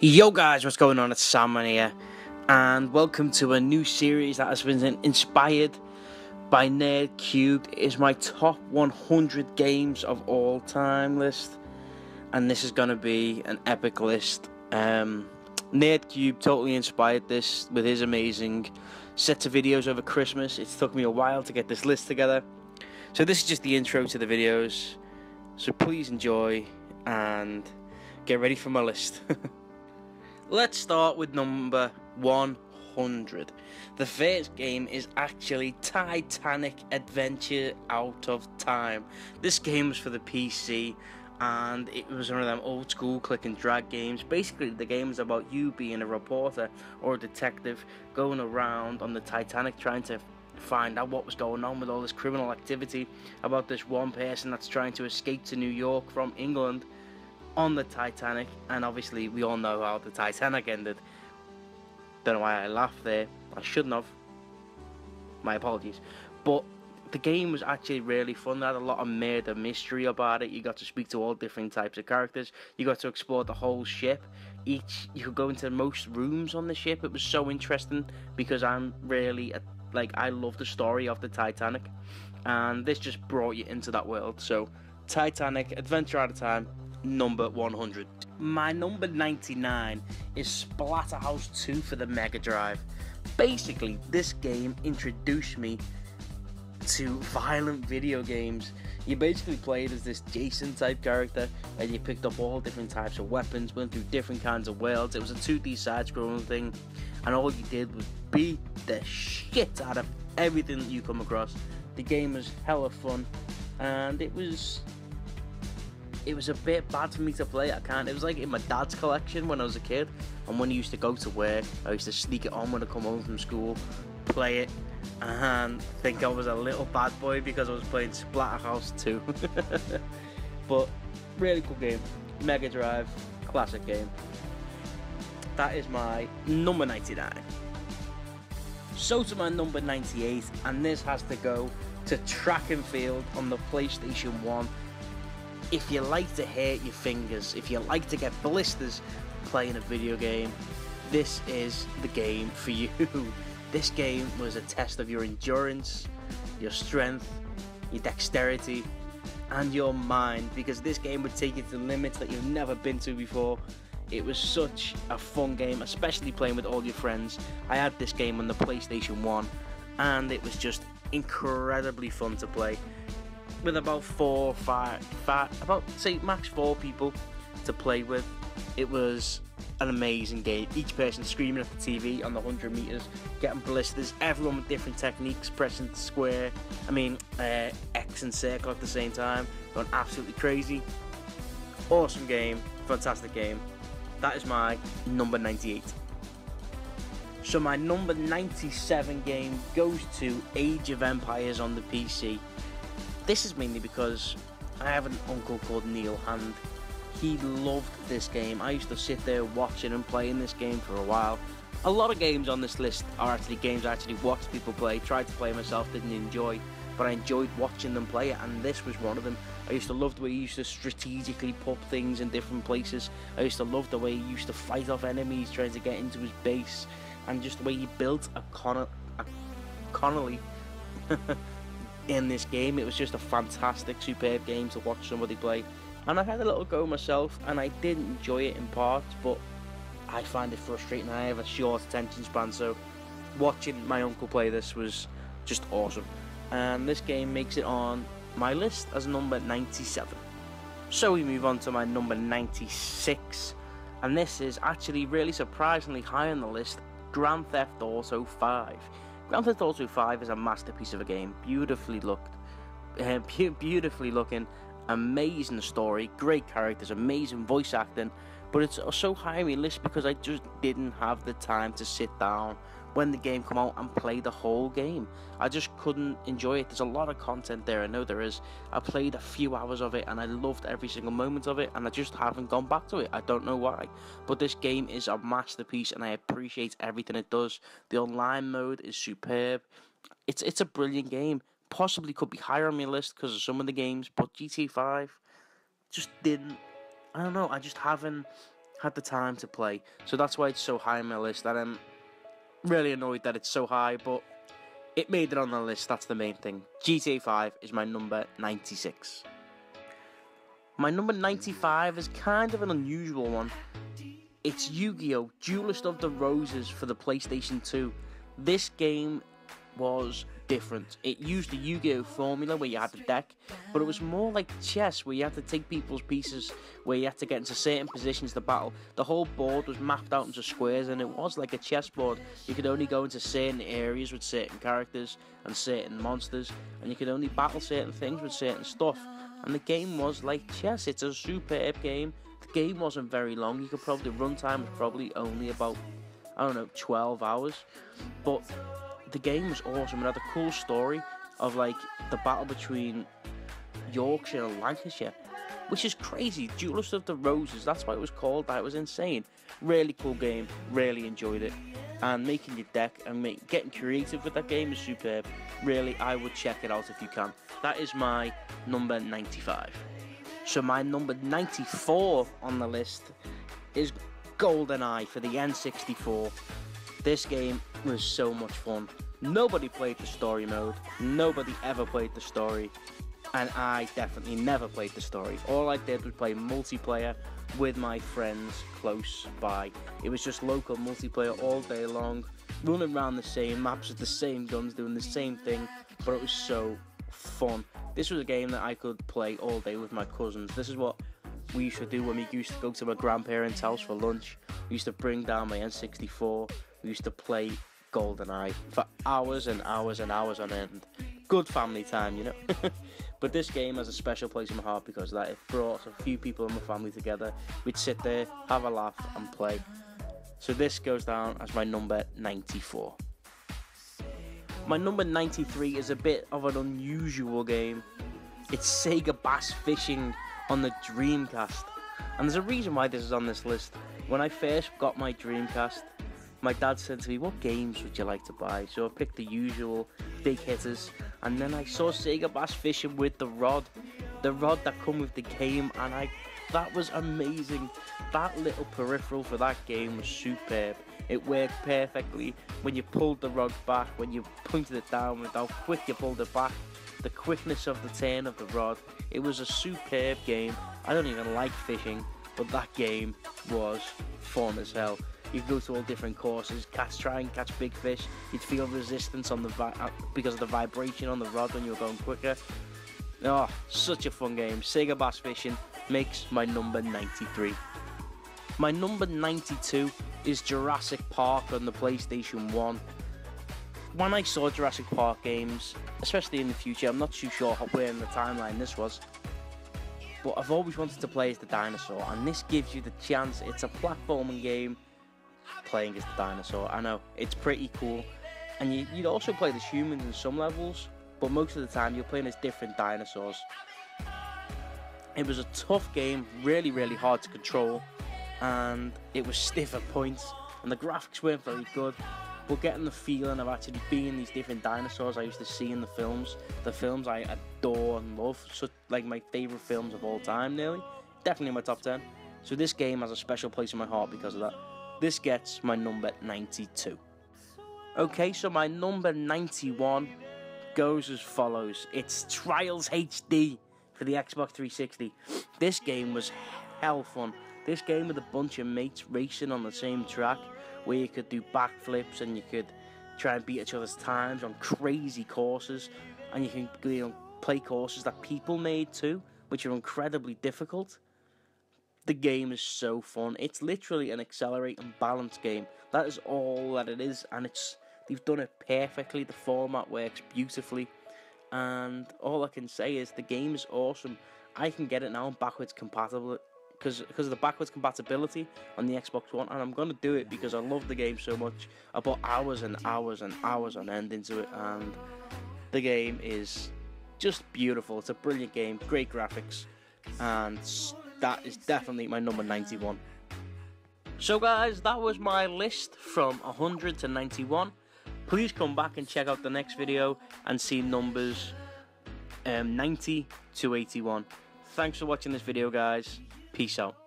Yo guys, what's going on? It's Sandman here, and welcome to a new series that has been inspired by NerdCubed. It is my top 100 games of all time list, and this is going to be an epic list. NerdCubed totally inspired this with his amazing sets of videos over Christmas. It took me a while to get this list together, so this is just the intro to the videos, so please enjoy and get ready for my list. Let's start with number 100. The first game is actually Titanic Adventure Out of Time. This game was for the PC, and it was one of them old school click and drag games. Basically, the game is about you being a reporter or a detective going around on the Titanic trying to find out what was going on with all this criminal activity about this one person that's trying to escape to New York from England on the Titanic. And obviously we all know how the Titanic ended. Don't know why I laughed there. I shouldn't have. My apologies. But the game was actually really fun. It had a lot of murder mystery about it. You got to speak to all different types of characters. You got to explore the whole ship. You could go into most rooms on the ship. It was so interesting because I'm really I love the story of the Titanic, and this just brought you into that world. So Titanic Adventure Out of Time, number 100. My number 99 is Splatterhouse 2 for the Mega Drive. Basically, this game introduced me to violent video games. You basically played as this Jason type character, and you picked up all different types of weapons, went through different kinds of worlds. It was a 2D side-scrolling thing, and all you did was beat the shit out of everything that you come across. The game was hella fun, and it was a bit bad for me to play. It was like in my dad's collection when I was a kid, and when he used to go to work, I used to sneak it on when I come home from school, play it, and think I was a little bad boy because I was playing Splatterhouse 2. But really cool game, Mega Drive, classic game. That is my number 99. So to my number 98, and this has to go to Track and Field on the PlayStation 1. If you like to hurt your fingers, if you like to get blisters playing a video game, this is the game for you. This game was a test of your endurance, your strength, your dexterity, and your mind, because this game would take you to limits that you've never been to before. It was such a fun game, especially playing with all your friends. I had this game on the PlayStation 1, and it was just incredibly fun to play with about max 4 people to play with. It was an amazing game. Each person screaming at the TV on the 100 meters, getting blisters, everyone with different techniques, pressing X and circle at the same time, going absolutely crazy. Awesome game, fantastic game. That is my number 98. So my number 97 game goes to Age of Empires on the PC. This is mainly because I have an uncle called Neil, and he loved this game. I used to sit there watching and playing this game for a while. A lot of games on this list are actually games I actually watched people play, tried to play myself, didn't enjoy, but I enjoyed watching them play it, and this was one of them. I used to love the way he used to strategically put things in different places. I used to love the way he used to fight off enemies trying to get into his base, and just the way he built a Connolly in this game. It was just a fantastic, superb game to watch somebody play. And I had a little go myself, and I did enjoy it in parts, but I find it frustrating. I have a short attention span, so watching my uncle play this was just awesome. And this game makes it on my list as number 97. So we move on to my number 96, and this is actually really surprisingly high on the list, Grand Theft Auto 5. Grand Theft Auto 5 is a masterpiece of a game, beautifully looking, amazing story, great characters, amazing voice acting, but it's so high on my list because I just didn't have the time to sit down when the game came out and play the whole game. I just couldn't enjoy it. There's a lot of content there, I know there is. I played a few hours of it and I loved every single moment of it, and I just haven't gone back to it. I don't know why, but this game is a masterpiece and I appreciate everything it does. The online mode is superb. It's a brilliant game. Possibly could be higher on my list because of some of the games, but GTA 5 just didn't, I don't know, I just haven't had the time to play. So that's why it's so high on my list, and I'm really annoyed that it's so high, but it made it on the list, that's the main thing. GTA 5 is my number 96. My number 95 is kind of an unusual one. It's Yu-Gi-Oh! Duelist of the Roses for the PlayStation 2. This game was different. It used the Yu-Gi-Oh! Formula where you had the deck, but it was more like chess where you had to take people's pieces, where you had to get into certain positions to battle. The whole board was mapped out into squares, and it was like a chessboard. You could only go into certain areas with certain characters and certain monsters, and you could only battle certain things with certain stuff. And the game was like chess. It's a superb game. The game wasn't very long. The runtime was probably only about, 12 hours, but the game was awesome. It had a cool story of like the battle between Yorkshire and Lancashire, which is crazy. Duelist of the Roses, that's why it was called that. It was insane. Really cool game, really enjoyed it. And making your deck and getting creative with that game is superb. Really, I would check it out if you can. That is my number 95. So my number 94 on the list is GoldenEye for the N64. This game was so much fun. Nobody played the story mode. Nobody ever played the story. And I definitely never played the story. All I did was play multiplayer with my friends close by. It was just local multiplayer all day long, running around the same maps with the same guns, doing the same thing, but it was so fun. This was a game that I could play all day with my cousins. This is what we used to do when we used to go to my grandparents' house for lunch. We used to bring down my N64. We used to play GoldenEye for hours and hours and hours on end. Good family time, you know. But this game has a special place in my heart because of that. It brought a few people in my family together. We'd sit there, have a laugh and play. So this goes down as my number 94. My number 93 is a bit of an unusual game. It's Sega Bass Fishing on the Dreamcast. And there's a reason why this is on this list. When I first got my Dreamcast, my dad said to me, what games would you like to buy? So I picked the usual big hitters, and then I saw Sega Bass Fishing with the rod that come with the game, and that was amazing. That little peripheral for that game was superb. It worked perfectly when you pulled the rod back, when you pointed it down, with how quick you pulled it back, the quickness of the turn of the rod. It was a superb game. I don't even like fishing, but that game was fun as hell. You could go to all different courses, try and catch big fish. You'd feel resistance on because of the vibration on the rod when you were going quicker. Oh, such a fun game. Sega Bass Fishing makes my number 93. My number 92 is Jurassic Park on the PlayStation 1. When I saw Jurassic Park games, especially in the future, I'm not too sure where in the timeline this was, but I've always wanted to play as the dinosaur, and this gives you the chance. It's a platforming game playing as the dinosaur. I know, it's pretty cool. And you'd also play as humans in some levels, but most of the time you're playing as different dinosaurs. It was a tough game, really, really hard to control, and it was stiff at points, and the graphics weren't very good. But getting the feeling of actually being these different dinosaurs I used to see in the films I adore and love, so like my favourite films of all time, nearly. Definitely in my top 10. So this game has a special place in my heart because of that. This gets my number 92. Okay, so my number 91 goes as follows. It's Trials HD for the Xbox 360. This game was hell fun. This game with a bunch of mates racing on the same track, where you could do backflips and you could try and beat each other's times on crazy courses, and you can play courses that people made too, which are incredibly difficult. The game is so fun. It's literally an accelerate and balance game. That is all that it is, and they've done it perfectly. The format works beautifully, and all I can say is the game is awesome. I can get it now backwards compatible because of the backwards compatibility on the Xbox One, and I'm going to do it because I love the game so much. I put hours and hours and hours on end into it, and the game is just beautiful. It's a brilliant game, great graphics, and that is definitely my number 91. So guys, that was my list from 100 to 91. Please come back and check out the next video and see numbers 90 to 81. Thanks for watching this video, guys. Peace out.